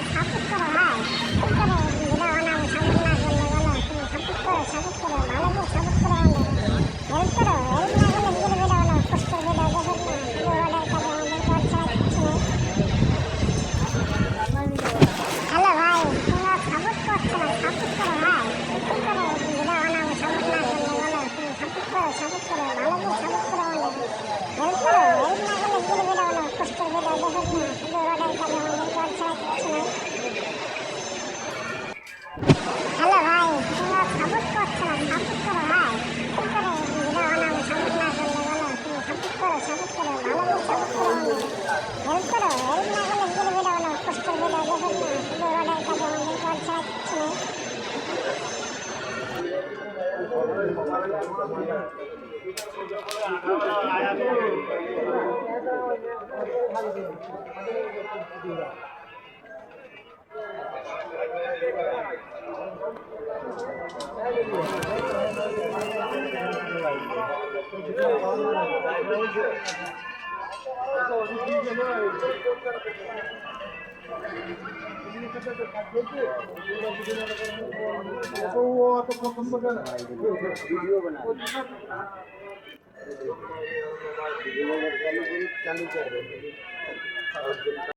support করো ভাই কি করে ভিডিও বানাবো সাপোর্ট না করলে বলো তুমি সাপোর্ট করো ভালো করে সাপোর্ট করো হেল্প করো হেল্প না করলে নিজের ভিডিও বানাও কষ্টের ভিডিও দেখেন না শুধু অর্ডার কাজে আমাদের ঘর ছাড়া কিছু নেই হ্যালো ভাই তোমরা সাপোর্ট করছো না সাপোর্ট করো ভাই কি করে ভিডিও বানাবো সাপোর্ট না করলে বলো তুমি সাপোর্ট করো ভালো করে সাপোর্ট করো হেল্প করো হেল্প না করলে নিজের ভিডিও বানাও কষ্টের ভিডিও দেখেন না শুধু অর্ডার কাজে আমাদের ঘর ছাড়া কিছু নেই হ্যালো ভাই তোমরা সাপোর্ট করছো না সাপোর্ট করো ভাই কি করে ভিডিও বানাবো সাপোর্ট না করলে বলো তুমি সাপোর্ট করো ভালো করে সাপোর্ট করো হেল্প করো হেল্প না করলে নিজের ভিডিও বানাও কষ্টের ভিডিও দেখেন না শুধু অর্ডার কাজে আমাদের ঘর ছাড়া কিছু নেই चालू कर